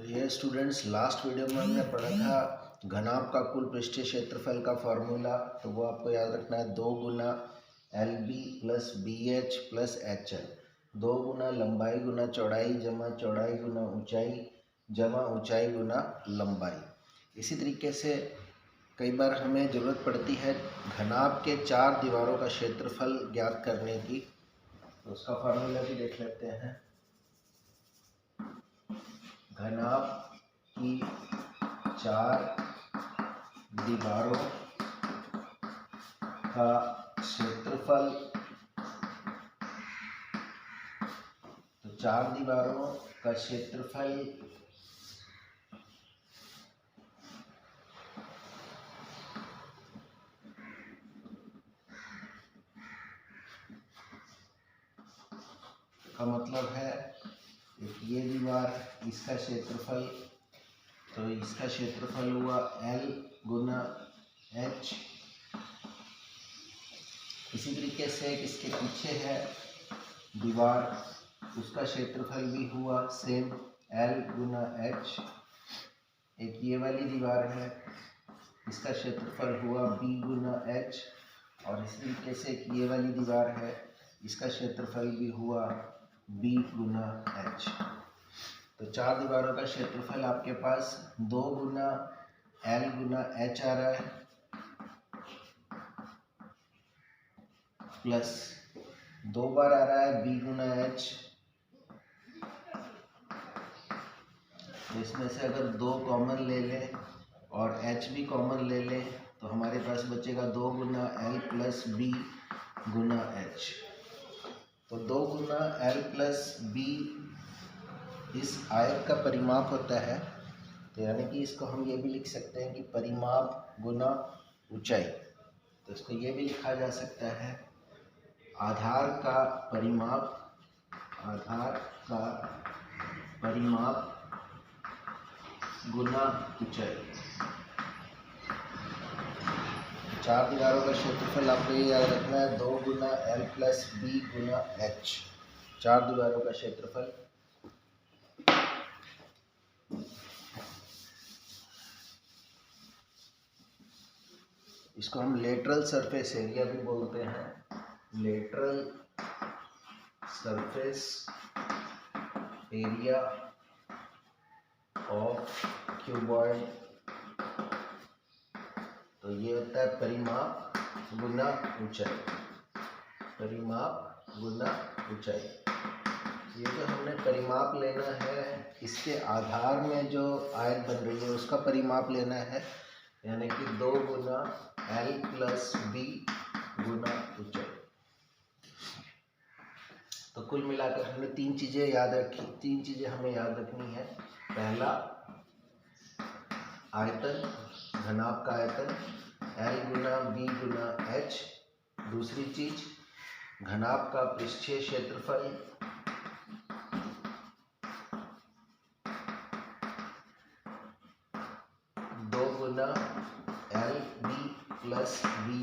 ये students, last video में हमने पढ़ा था घनाभ का कुल पृष्ठीय क्षेत्रफल का फॉर्मूला। तो वो आपको याद रखना है, 2 गुना LB plus BH plus HL। 2 गुना लंबाई गुना चौड़ाई जमा चौड़ाई गुना ऊंचाई जमा ऊंचाई गुना लंबाई। इसी तरीके से कई बार हमें ज़रूरत पड़ती है घनाभ के 4 दीवारों का क्षेत्रफल ज्ञात करने की। तो उसका फार्मूला भी देख लेते हैं। घनाभ की 4 दीवारों का क्षेत्रफल, तो 4 दीवारों का क्षेत्रफल का मतलब है एक ये दीवार, इसका क्षेत्रफल, तो इसका क्षेत्रफल हुआ L गुना H। इसी तरीके से इसके पीछे है दीवार, उसका क्षेत्रफल भी हुआ सेम L गुना H। एक ये वाली दीवार है, इसका क्षेत्रफल हुआ B गुना H। और इसी तरीके से एक ये वाली दीवार है, इसका क्षेत्रफल भी हुआ B गुना H। तो 4 दीवारों का क्षेत्रफल आपके पास 2 गुना L गुना H आ रहा है, प्लस 2 बार आ रहा है B गुना H। तो इसमें से अगर 2 कॉमन ले लें और H भी कॉमन ले लें तो हमारे पास बचेगा 2 गुना L प्लस B गुना H। तो 2 गुना L प्लस B इस आयत का परिमाप होता है। तो यानी कि इसको हम ये भी लिख सकते हैं कि परिमाप गुना ऊंचाई। तो इसको ये भी लिखा जा सकता है आधार का परिमाप, आधार का परिमाप गुना ऊंचाई। 4 दीवारों का क्षेत्रफल आपको ये याद रखना है, 2 गुना L प्लस B गुना H। 4 दीवारों का क्षेत्रफल। इसको हम लेटरल सरफेस एरिया भी बोलते हैं, lateral surface area of cuboid. तो ये होता है परिमाप गुना ऊंचाई, परिमाप गुना ऊंचाई। ये जो हमने परिमाप लेना है, इसके आधार में जो आयत बन रही है उसका परिमाप लेना है, यानी कि 2 गुना L प्लस B गुना ऊंचाई। तो कुल मिलाकर हमने 3 चीज़ें याद रखी, 3 चीज़ें हमें याद रखनी है। पहला, आयतन, घनाभ का आयतन L गुना B गुना H। दूसरी चीज, घनाभ का पृष्ठीय क्षेत्रफल, दो गुना LB प्लस B